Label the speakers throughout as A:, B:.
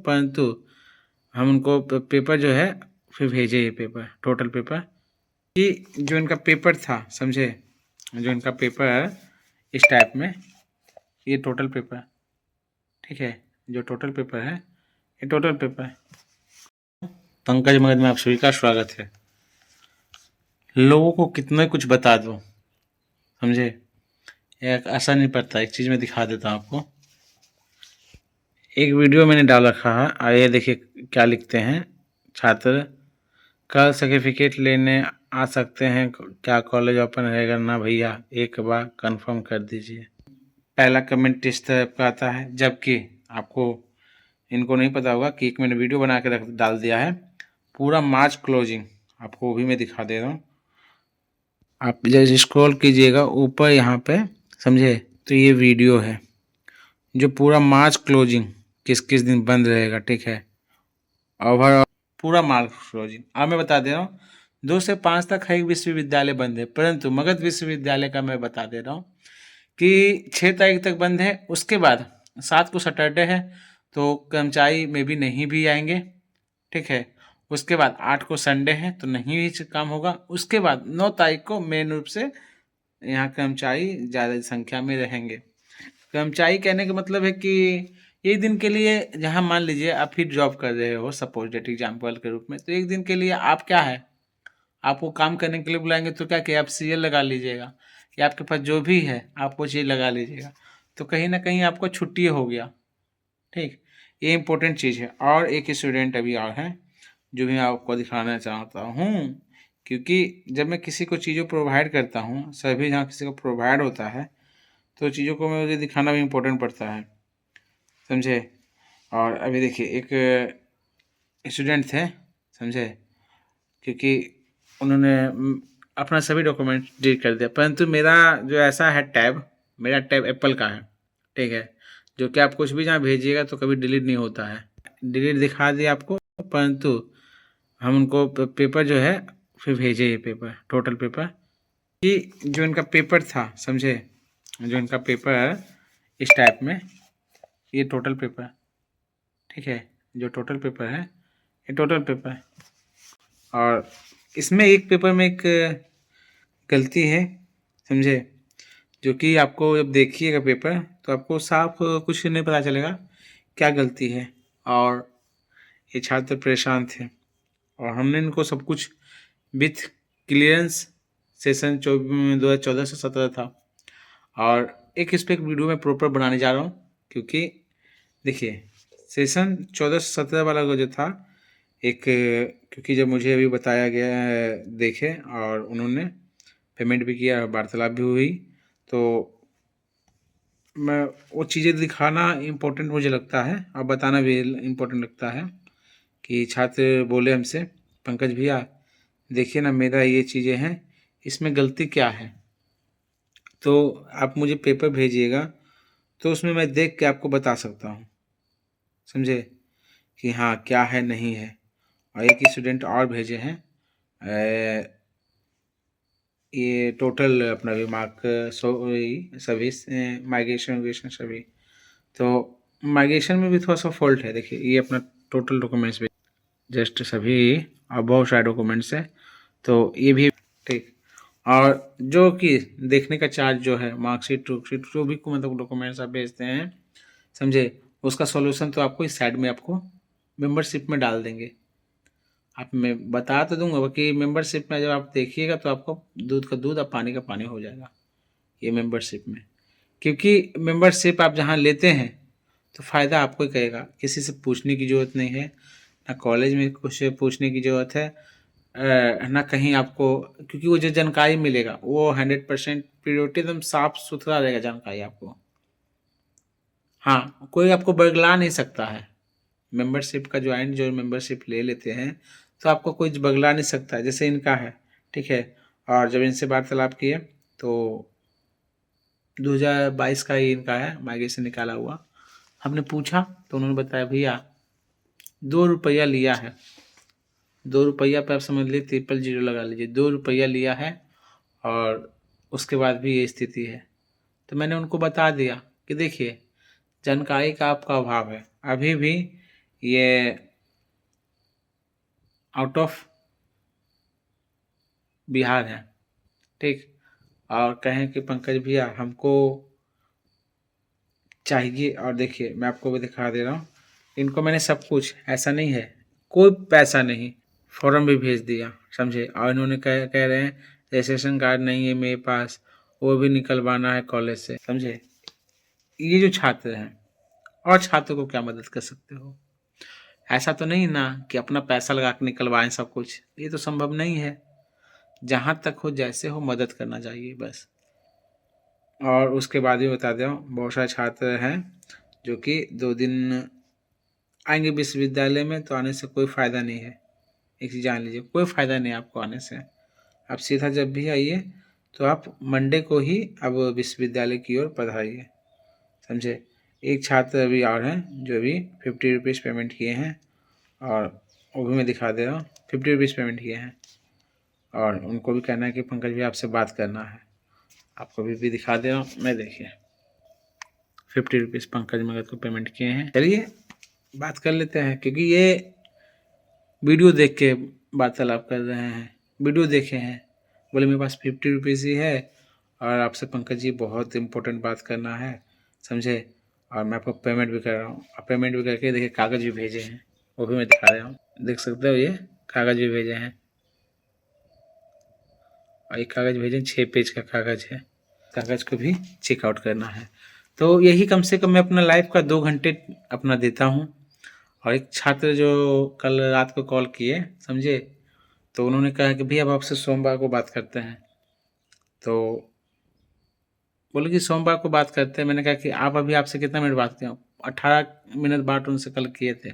A: परंतु हम उनको पेपर जो है फिर भेजे, ये पेपर टोटल पेपर कि जो इनका पेपर था, समझे, जो इनका पेपर इस टाइप में, ये टोटल पेपर, ठीक है, जो टोटल पेपर है ये टोटल पेपर है। पंकज मगध में आप सभी का स्वागत है। लोगों को कितना कुछ बता दो, समझे, एक ऐसा नहीं पड़ता। एक चीज़ मैं दिखा देता हूँ आपको। एक वीडियो मैंने डाल रखा है, आइए देखिए क्या लिखते हैं छात्र। कल सर्टिफिकेट लेने आ सकते हैं, क्या कॉलेज ओपन रहेगा? ना भैया, एक बार कंफर्म कर दीजिए। पहला कमेंट इस तरह का आता है, जबकि आपको इनको नहीं पता होगा कि एक मैंने वीडियो बना के डाल दिया है पूरा मार्च क्लोजिंग, आपको वो भी मैं दिखा दे रहा हूँ। आप जैसे स्क्रॉल कीजिएगा ऊपर यहाँ पे, समझे, तो ये वीडियो है जो पूरा मार्च क्लोजिंग किस किस दिन बंद रहेगा, ठीक है, ओवरऑल पूरा मार्च क्लोजिंग। अब मैं बता दे रहा हूँ 2 से 5 तक हर एक विश्वविद्यालय बंद है, परंतु मगध विश्वविद्यालय का मैं बता दे रहा हूँ कि 6 तारीख तक बंद है। उसके बाद 7 को सैटरडे है, तो कर्मचारी में भी नहीं भी आएंगे, ठीक है। उसके बाद 8 को संडे है, तो नहीं भी काम होगा। उसके बाद 9 तारीख को मेन रूप से यहाँ कर्मचारी ज़्यादा संख्या में रहेंगे। कर्मचारी कहने का मतलब है कि एक दिन के लिए, जहाँ मान लीजिए आप फिर जॉब कर रहे हो सपोज डेट एग्जाम्पल के रूप में, तो एक दिन के लिए आप क्या है, आपको काम करने के लिए बुलाएंगे तो क्या कि आप सीएल लगा लीजिएगा, या आपके पास जो भी है आप वो चीज़ लगा लीजिएगा, तो कहीं ना कहीं आपको छुट्टी हो गया, ठीक। ये इम्पोर्टेंट चीज़ है। और एक स्टूडेंट अभी और है जो भी मैं आपको दिखाना चाहता हूँ, क्योंकि जब मैं किसी को चीज़ों प्रोवाइड करता हूँ, सभी जहाँ किसी को प्रोवाइड होता है, तो चीज़ों को मुझे दिखाना भी इम्पोर्टेंट पड़ता है, समझे। और अभी देखिए एक स्टूडेंट थे, समझे, क्योंकि उन्होंने अपना सभी डॉक्यूमेंट डिलीट कर दिया, परंतु मेरा जो ऐसा है टैब, मेरा टैब एप्पल का है, ठीक है, जो कि आप कुछ भी जहाँ भेजिएगा तो कभी डिलीट नहीं होता है। डिलीट दिखा दिया आपको, परंतु हम उनको पेपर जो है फिर भेजे, ये पेपर टोटल पेपर कि जो इनका पेपर था, समझे, जो इनका पेपर इस टाइप में, ये टोटल पेपर, ठीक है, जो टोटल पेपर है ये टोटल पेपर है। और इसमें एक पेपर में एक गलती है, समझे, जो कि आपको जब देखिएगा पेपर तो आपको साफ कुछ नहीं पता चलेगा क्या गलती है। और ये छात्र परेशान थे, और हमने इनको सब कुछ विथ क्लियरेंस सेशन 2014 से 17 था। और एक इस पर एक वीडियो मैं प्रॉपर बनाने जा रहा हूँ, क्योंकि देखिए सेशन 14 से 17 वाला जो था एक, क्योंकि जब मुझे अभी बताया गया है, देखे, और उन्होंने पेमेंट भी किया, वार्तालाप भी हुई, तो मैं वो चीज़ें दिखाना इम्पोर्टेंट मुझे लगता है और बताना भी इम्पोर्टेंट लगता है। कि छात्र बोले हमसे, पंकज भैया देखिए ना, मेरा ये चीज़ें हैं, इसमें गलती क्या है, तो आप मुझे पेपर भेजिएगा, तो उसमें मैं देख के आपको बता सकता हूँ, समझे, कि हाँ क्या है नहीं है। और एक स्टूडेंट और भेजे हैं, ये टोटल अपना भी मार्क सभी माइग्रेशन वाइग्रेशन सभी, तो माइग्रेशन में भी थोड़ा सा फॉल्ट है। देखिए ये अपना टोटल डॉक्यूमेंट्स भी जस्ट सभी और बहुत सारे डॉक्यूमेंट्स है, तो ये भी ठीक। और जो कि देखने का चार्ज जो है, मार्कशीट टूकशीट जो भी मतलब डॉक्यूमेंट्स आप भेजते हैं, समझे, उसका सॉल्यूशन तो आपको इस साइड में आपको मेंबरशिप में डाल देंगे। आप मैं बता तो दूंगा कि मेंबरशिप में जब आप देखिएगा तो आपको दूध का दूध और पानी का पानी हो जाएगा ये मेंबरशिप में। क्योंकि मेंबरशिप आप जहाँ लेते हैं तो फ़ायदा आपको ही कहेगा, किसी से पूछने की ज़रूरत नहीं है, ना कॉलेज में कुछ पूछने की ज़रूरत है, ना कहीं आपको, क्योंकि वो जो जानकारी मिलेगा वो 100% प्योरिटी एकदम साफ सुथरा रहेगा जानकारी आपको। हाँ, कोई आपको बगला नहीं सकता है। मेंबरशिप का ज्वाइंट जो मेंबरशिप ले लेते हैं तो आपको कोई बगला नहीं सकता है, जैसे इनका है, ठीक है। और जब इनसे वार्तालाप किए तो 2022 का ही इनका है माइग्रेशन निकाला हुआ। हमने पूछा तो उन्होंने बताया भैया 2 रुपया लिया है, 2 रुपया पर आप समझ लीजिए 000 लगा लीजिए, 2 रुपया लिया है, और उसके बाद भी ये स्थिति है। तो मैंने उनको बता दिया कि देखिए जानकारी का आपका अभाव है, अभी भी ये आउट ऑफ बिहार है, ठीक। और कहें कि पंकज भैया हमको चाहिए, और देखिए मैं आपको भी दिखा दे रहा हूँ, इनको मैंने सब कुछ, ऐसा नहीं है कोई पैसा नहीं, फॉर्म भी भेज दिया, समझे। और इन्होंने कह रहे हैं रजिस्ट्रेशन कार्ड नहीं है मेरे पास, वो भी निकलवाना है कॉलेज से, समझे। ये जो छात्र हैं, और छात्रों को क्या मदद कर सकते हो? ऐसा तो नहीं ना कि अपना पैसा लगा के निकलवाएं सब कुछ, ये तो संभव नहीं है। जहाँ तक हो जैसे हो मदद करना चाहिए बस। और उसके बाद भी बता दें, बहुत सारे छात्र हैं जो कि 2 दिन आएंगे विश्वविद्यालय में, तो आने से कोई फ़ायदा नहीं है। एक चीज़ जान लीजिए, कोई फ़ायदा नहीं है आपको आने से। आप सीधा जब भी आइए तो आप मंडे को ही अब विश्वविद्यालय की ओर पधारिए, समझे। एक छात्र अभी और हैं जो अभी 50 रुपीज़ पेमेंट किए हैं, और वो भी मैं दिखा दे रहा हूँ, 50 रुपीज़ पेमेंट किए हैं, और उनको भी कहना है कि पंकज भी आपसे बात करना है। आपको भी दिखा दे रहा हूँ मैं, देखिए 50 रुपीज़ पंकज मगध को पेमेंट किए हैं। चलिए बात कर लेते हैं, क्योंकि ये वीडियो देख के वार्तालाप कर रहे हैं, वीडियो देखे हैं, बोले मेरे पास 50 रुपीज़ ही है और आपसे पंकज जी बहुत इम्पोर्टेंट बात करना है, समझे। और मैं आपको पेमेंट भी कर रहा हूँ, और पेमेंट भी करके देखिए कागज़ भी भेजे हैं, वो भी मैं दिखा रहा हूँ, देख सकते हो, ये कागज़ भी भेजे हैं। और एक कागज़ भेजे 6 पेज का कागज़ है, कागज़ को भी चेकआउट करना है। तो यही कम से कम मैं अपना लाइफ का 2 घंटे अपना देता हूँ। और एक छात्र जो कल रात को कॉल किए, समझे, तो उन्होंने कहा कि भैया अब आपसे सोमवार को बात करते हैं। तो बोले कि सोमवार को बात करते हैं। मैंने कहा कि आप अभी आपसे कितना मिनट बात किया? 18 मिनट बात उनसे कल किए थे।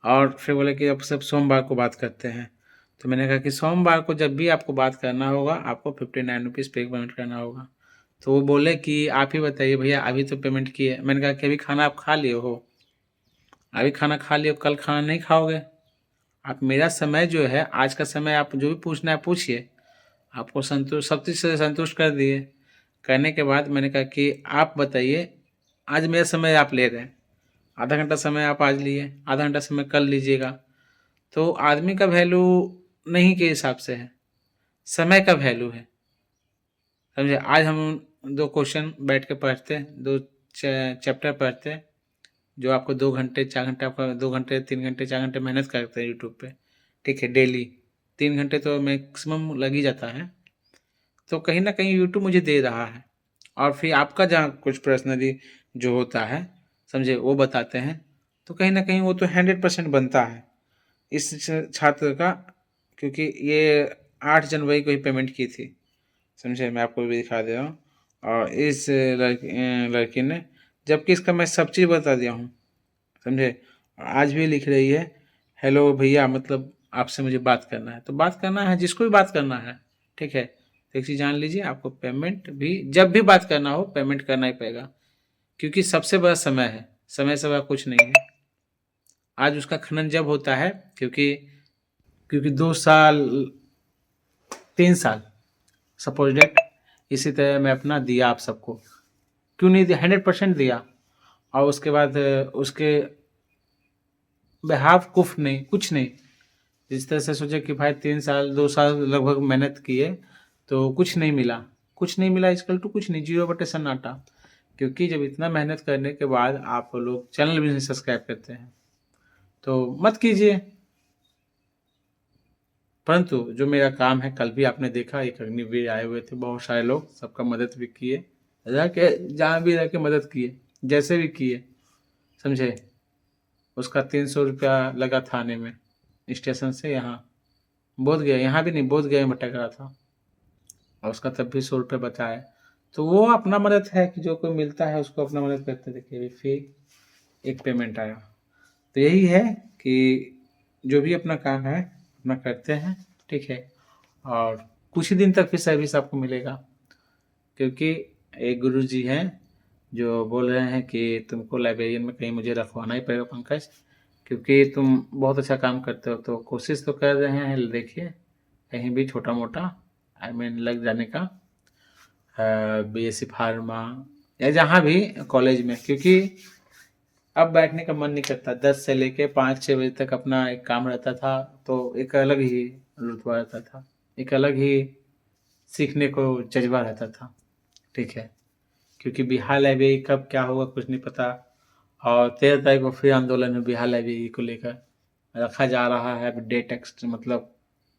A: और फिर बोले कि अब सब सोमवार को बात करते हैं। तो मैंने कहा कि सोमवार को जब भी आपको बात करना होगा आपको 59 रुपीज़ पे पेमेंट करना होगा। तो वो बोले कि आप ही बताइए भैया, अभी तो पेमेंट किए। मैंने कहा कि अभी खाना आप खा लिए हो? अभी खाना खा लिए हो, कल खाना नहीं खाओगे। आप मेरा समय जो है, आज का समय आप जो भी पूछना है पूछिए। आपको संतुष्ट, सब चीज़ से संतुष्ट कर दिए। करने के बाद मैंने कहा कि आप बताइए, आज मेरा समय आप ले रहे हैं, आधा घंटा समय आप आज लिए, आधा घंटा समय कल लीजिएगा। तो आदमी का वैल्यू नहीं के हिसाब से है, समय का वैल्यू है, समझे। आज हम 2 क्वेश्चन बैठ के पढ़ते हैं, 2 चैप्टर पढ़ते हैं, जो आपको 2 घंटे 4 घंटे, आपका 2 घंटे 3 घंटे 4 घंटे मेहनत करते हैं यूट्यूब पे, ठीक है, डेली 3 घंटे तो मैक्सिमम लग ही जाता है। तो कहीं ना कहीं यूट्यूब मुझे दे रहा है। और फिर आपका जहाँ कुछ पर्सनली जो होता है, समझे, वो बताते हैं, तो कहीं ना कहीं वो तो 100% बनता है इस छात्र का, क्योंकि ये 8 जनवरी को ही पेमेंट की थी, समझे। मैं आपको भी दिखा दे रहा हूँ। और इस लड़की ने, जबकि इसका मैं सब चीज़ बता दिया हूँ, समझे। आज भी लिख रही है, हेलो भैया, मतलब आपसे मुझे बात करना है। तो बात करना है, जिसको भी बात करना है, ठीक है। तो एक चीज़ जान लीजिए, आपको पेमेंट भी जब भी बात करना हो पेमेंट करना ही पड़ेगा, क्योंकि सबसे बड़ा समय है, समय से बड़ा कुछ नहीं है। आज उसका खनन जब होता है, क्योंकि क्योंकि 2 साल 3 साल सपोज डेट इसी तरह मैं अपना दिया आप सबको, क्यों नहीं दिया, 100% दिया। और उसके बाद उसके बेहाफ कुफ नहीं, कुछ नहीं। जिस तरह से सोचे कि भाई 3 साल 2 साल लगभग मेहनत किए तो कुछ नहीं मिला, कुछ नहीं मिला, इसकल टू कुछ नहीं, 0/सन्नाटा। क्योंकि जब इतना मेहनत करने के बाद आप लोग चैनल भी नहीं सब्सक्राइब करते हैं तो मत कीजिए। परंतु जो मेरा काम है, कल भी आपने देखा एक अग्निवीर आए हुए थे, बहुत सारे लोग, सबका मदद भी किए, रह के जहाँ भी रह के मदद किए, जैसे भी किए, समझे। उसका 300 रुपया लगा थाने में, स्टेशन से यहाँ बोध गया, यहाँ भी नहीं, बोध गया में भटक रहा था, और उसका तब भी 100 रुपये बचा है। तो वो अपना मदद है कि जो कोई मिलता है उसको अपना मदद करते। देखिए फिर एक पेमेंट आया। तो यही है कि जो भी अपना काम है अपना करते हैं, ठीक है। और कुछ ही दिन तक फिर सर्विस आपको मिलेगा, क्योंकि एक गुरु जी हैं जो बोल रहे हैं कि तुमको लाइब्रेरियन में कहीं मुझे रखवाना ही पड़ेगा पंकज, क्योंकि तुम बहुत अच्छा काम करते हो। तो कोशिश तो कर रहे हैं, देखिए कहीं भी छोटा मोटा लग जाने का, बीएससी फार्मा या जहाँ भी कॉलेज में, क्योंकि अब बैठने का मन नहीं करता। 10 से लेके 5-6 बजे तक अपना एक काम रहता था, तो एक अलग ही रुतबा रहता था, एक अलग ही सीखने को जज्बा रहता था। ठीक है, क्योंकि बिहार लाइब्रेरी कब क्या होगा कुछ नहीं पता। और 13 तारीख को फिर आंदोलन है बिहार लाइब्रेरी को लेकर, रखा जा रहा है। अब डेट मतलब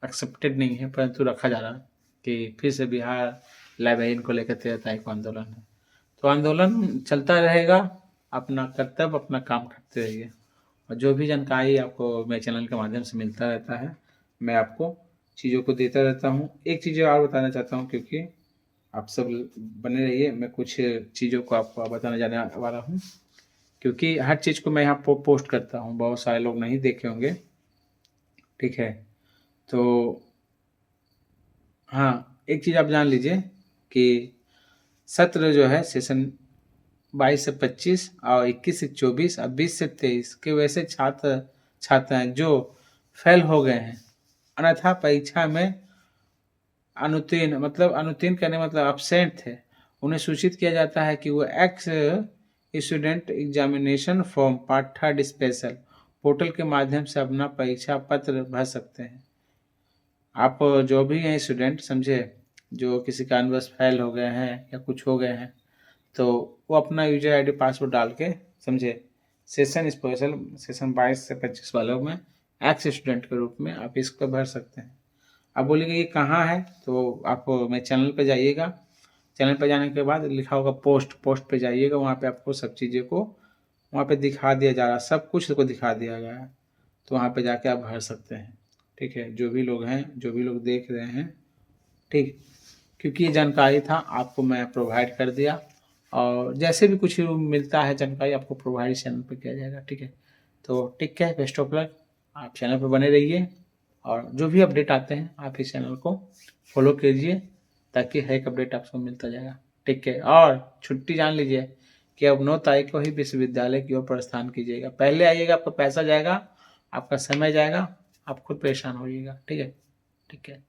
A: एक्सेप्टेड नहीं है, परंतु रखा जा रहा है कि फिर से बिहार लाइब्रेरियन को लेकर 13 तारीख को आंदोलन है। तो आंदोलन चलता रहेगा, अपना कर्तव्य अपना काम करते रहिए। और जो भी जानकारी आपको मेरे चैनल के माध्यम से मिलता रहता है, मैं आपको चीज़ों को देता रहता हूँ। एक चीज़ और बताना चाहता हूँ, क्योंकि आप सब बने रहिए, मैं कुछ चीज़ों को आपको बताने जाने वाला हूँ, क्योंकि हर चीज़ को मैं यहाँ पोस्ट करता हूँ, बहुत सारे लोग नहीं देखे होंगे। ठीक है, तो हाँ, एक चीज़ आप जान लीजिए कि सत्र जो है सेशन 22 से 25 और 21 से 24 और 20 से 23 के वैसे छात्र हैं जो फेल हो गए हैं, अन्यथा परीक्षा में अनुत्तीर्ण करने मतलब अब्सेंट थे, उन्हें सूचित किया जाता है कि वो x student examination form part 3 special portal के माध्यम से अपना परीक्षा पत्र भर सकते हैं। आप जो भी हैं स्टूडेंट, समझे, जो किसी कारणवश फेल हो गए हैं या कुछ हो गए हैं, तो वो अपना यूजर आईडी पासवर्ड डाल के, समझे, सेशन स्पेशल सेशन 22 से 25 वालों में एक्स स्टूडेंट के रूप में आप इसको भर सकते हैं। आप बोलेंगे ये कहाँ है, तो आप मेरे चैनल पे जाइएगा, चैनल पे जाने के बाद लिखा होगा पोस्ट पे जाइएगा, वहाँ पे आपको सब चीज़ें को वहाँ पे दिखा दिया जा रहा है, सब कुछ को दिखा दिया गया है, तो वहाँ पे जाके आप भर सकते हैं। ठीक है, जो भी लोग हैं, जो भी लोग देख रहे हैं, ठीक, क्योंकि ये जानकारी था आपको मैं प्रोवाइड कर दिया, और जैसे भी कुछ मिलता है जानकारी आपको प्रोवाइड चैनल पे किया जाएगा। ठीक है, तो ठीक है, बेस्ट ऑफ लक, आप चैनल पे बने रहिए, और जो भी अपडेट आते हैं आप इस चैनल को फॉलो कीजिए, ताकि हर एक अपडेट आपको मिलता जाएगा। ठीक है, और छुट्टी जान लीजिए कि अब 9 तारीख को ही विश्वविद्यालय की ओर प्रस्थान कीजिएगा। पहले आइएगा, आपका पैसा जाएगा, आपका समय जाएगा, आप खुद परेशान होइएगा। ठीक है, ठीक है।